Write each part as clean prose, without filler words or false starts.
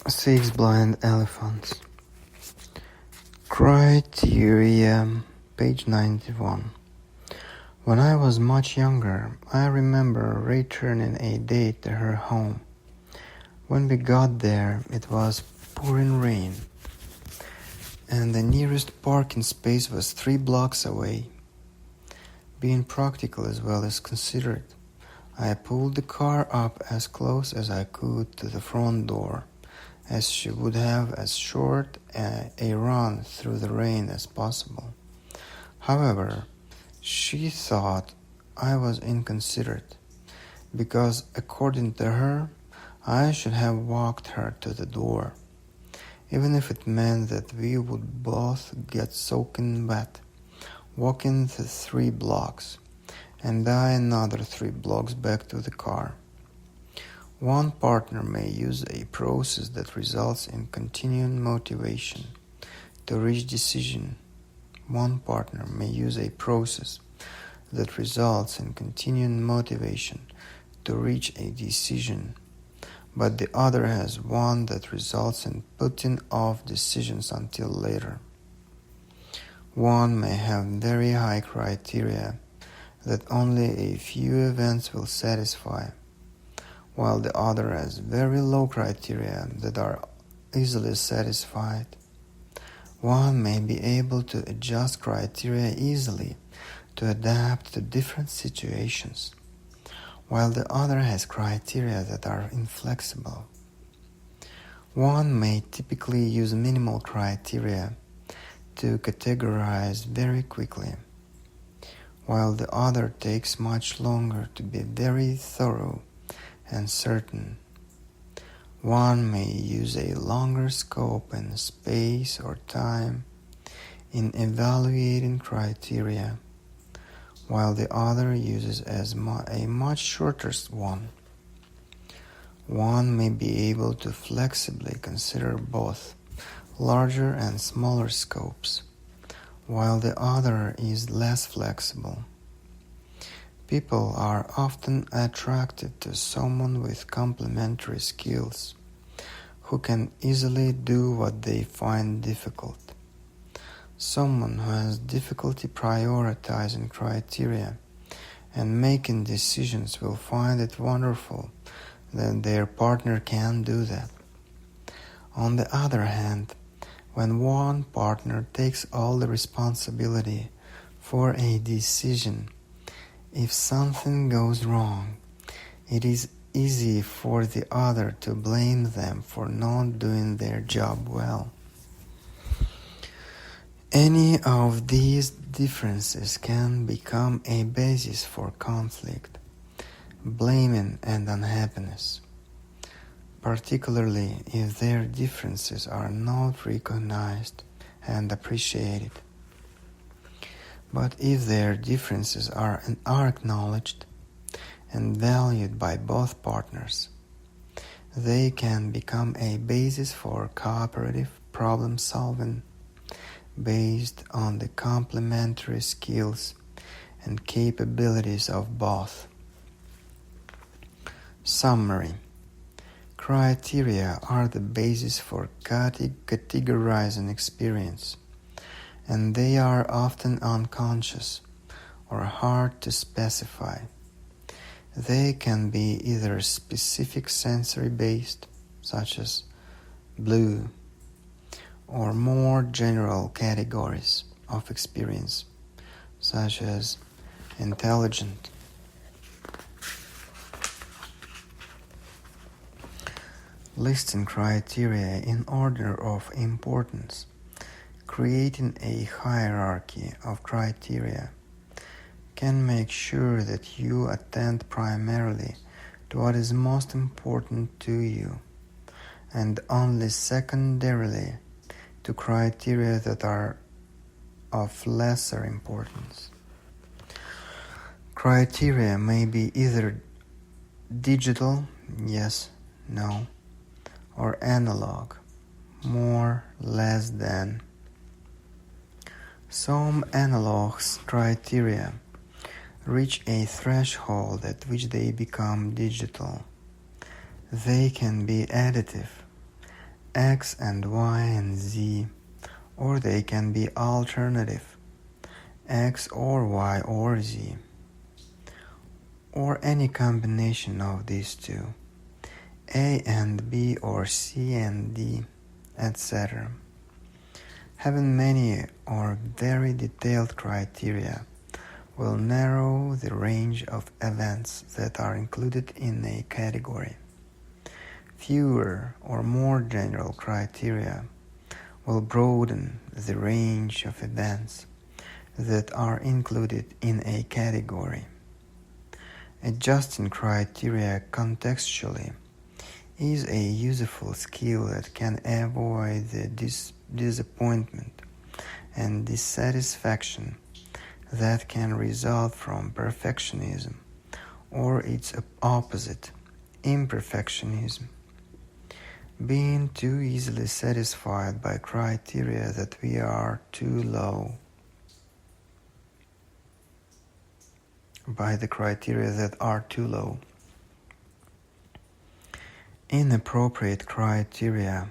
Six Blind Elephants. Criteria, page 91. When I was much younger, I remember returning a day to her home. When we got there, it was pouring rain, and the nearest parking space was 3 blocks away. Being practical as well as considerate, I pulled the car up as close as I could to the front door, as she would have as short a run through the rain as possible. However, she thought I was inconsiderate, because according to her, I should have walked her to the door, even if it meant that we would both get soaking wet, walking the 3 blocks, and I another 3 blocks back to the car. One partner may use a process that results in continuing motivation to reach decision. One partner may use a process that results in continuing motivation to reach a decision, but the other has one that results in putting off decisions until later. One may have very high criteria that only a few events will satisfy, while the other has very low criteria that are easily satisfied. One may be able to adjust criteria easily to adapt to different situations, while the other has criteria that are inflexible. One may typically use minimal criteria to categorize very quickly, while the other takes much longer to be very thorough and certain. One may use a longer scope and space or time in evaluating criteria, while the other uses a much shorter one. One may be able to flexibly consider both larger and smaller scopes, while the other is less flexible. People are often attracted to someone with complementary skills, who can easily do what they find difficult. Someone who has difficulty prioritizing criteria and making decisions will find it wonderful that their partner can do that. On the other hand, when one partner takes all the responsibility for a decision, if something goes wrong, it is easy for the other to blame them for not doing their job well. Any of these differences can become a basis for conflict, blaming, and unhappiness, particularly if their differences are not recognized and appreciated. But if their differences are acknowledged and valued by both partners, they can become a basis for cooperative problem solving based on the complementary skills and capabilities of both. Summary. Criteria are the basis for categorizing experience, and they are often unconscious or hard to specify. They can be either specific sensory-based, such as blue, or more general categories of experience, such as intelligent. Listing criteria in order of importance, creating a hierarchy of criteria, can make sure that you attend primarily to what is most important to you, and only secondarily to criteria that are of lesser importance. Criteria may be either digital, yes, no, or analog, more, less than. Some analog criteria reach a threshold at which they become digital. They can be additive, X and Y and Z, or they can be alternative, X or Y or Z, or any combination of these two, A and B or C and D, etc. Having many or very detailed criteria will narrow the range of events that are included in a category. Fewer or more general criteria will broaden the range of events that are included in a category. Adjusting criteria contextually is a useful skill that can avoid the disappointment and dissatisfaction that can result from perfectionism or its opposite, imperfectionism. Being too easily satisfied by criteria that we are too low, Inappropriate criteria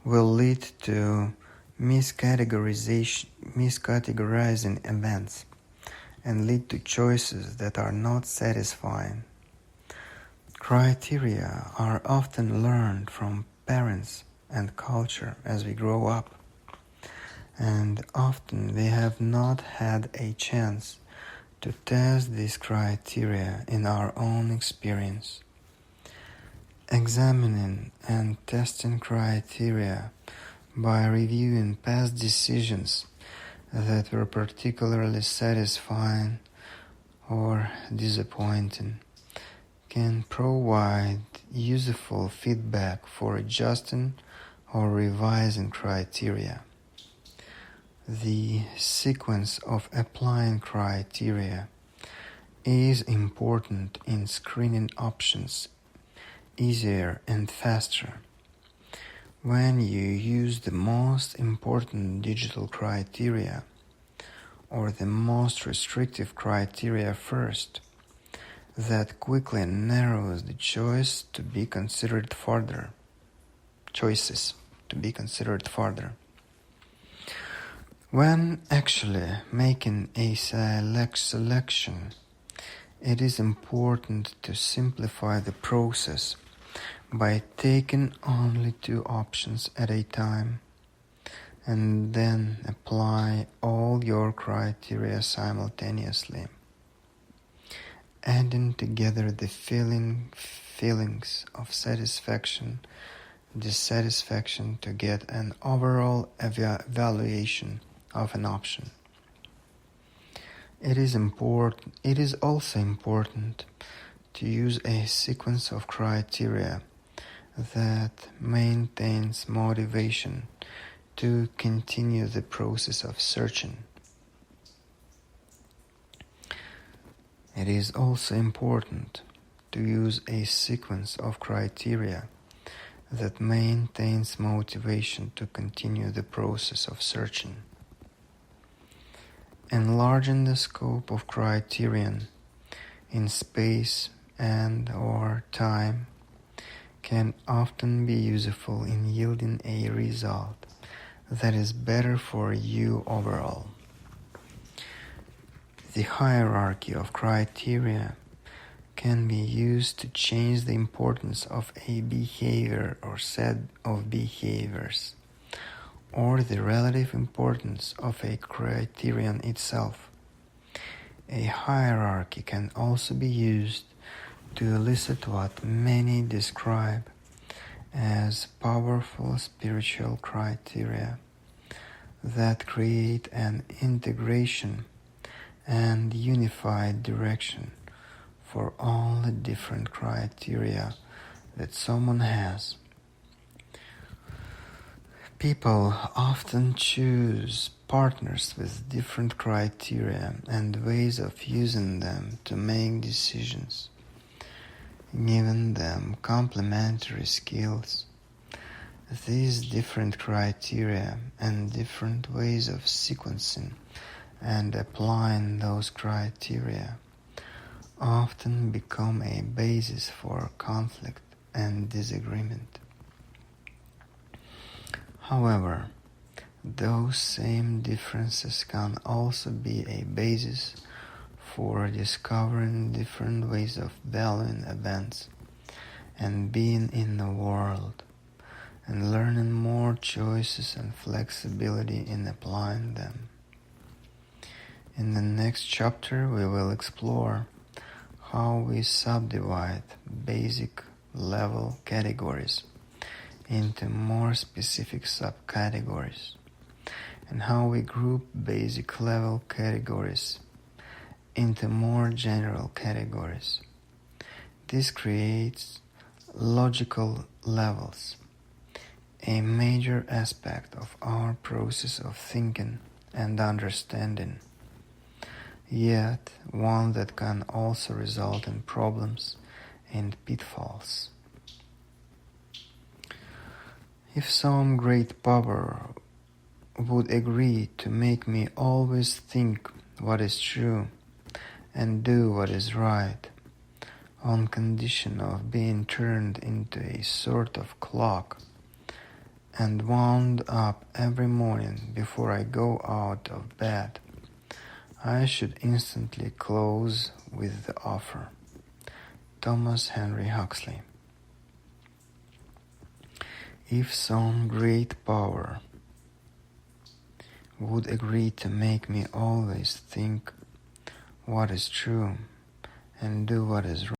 will lead to miscategorizing events and lead to choices that are not satisfying. Criteria are often learned from parents and culture as we grow up, and often we have not had a chance to test these criteria in our own experience. Examining and testing criteria by reviewing past decisions that were particularly satisfying or disappointing can provide useful feedback for adjusting or revising criteria. The sequence of applying criteria is important in screening options easier and faster. When you use the most important digital criteria or the most restrictive criteria first, that quickly narrows the choices to be considered further. When actually making a selection, it is important to simplify the process by taking only 2 options at a time and then apply all your criteria simultaneously, adding together the feelings of satisfaction, dissatisfaction to get an overall evaluation of an option. It is also important to use a sequence of criteria that maintains motivation to continue the process of searching. It is also important to use a sequence of criteria that maintains motivation to continue the process of searching. Enlarging the scope of criterion in space and or time can often be useful in yielding a result that is better for you overall. The hierarchy of criteria can be used to change the importance of a behavior or set of behaviors, or the relative importance of a criterion itself. A hierarchy can also be used to elicit what many describe as powerful spiritual criteria that create an integration and unified direction for all the different criteria that someone has. People often choose partners with different criteria and ways of using them to make decisions, giving them complementary skills. These different criteria and different ways of sequencing and applying those criteria often become a basis for conflict and disagreement. However, those same differences can also be a basis for discovering different ways of valuing events and being in the world, and learning more choices and flexibility in applying them. In the next chapter, we will explore how we subdivide basic level categories into more specific subcategories, and how we group basic level categories into more general categories. This creates logical levels, a major aspect of our process of thinking and understanding, yet one that can also result in problems and pitfalls. If some great power would agree to make me always think what is true and do what is right, on condition of being turned into a sort of clock and wound up every morning before I go out of bed, I should instantly close with the offer. Thomas Henry Huxley. If some great power would agree to make me always think what is true and do what is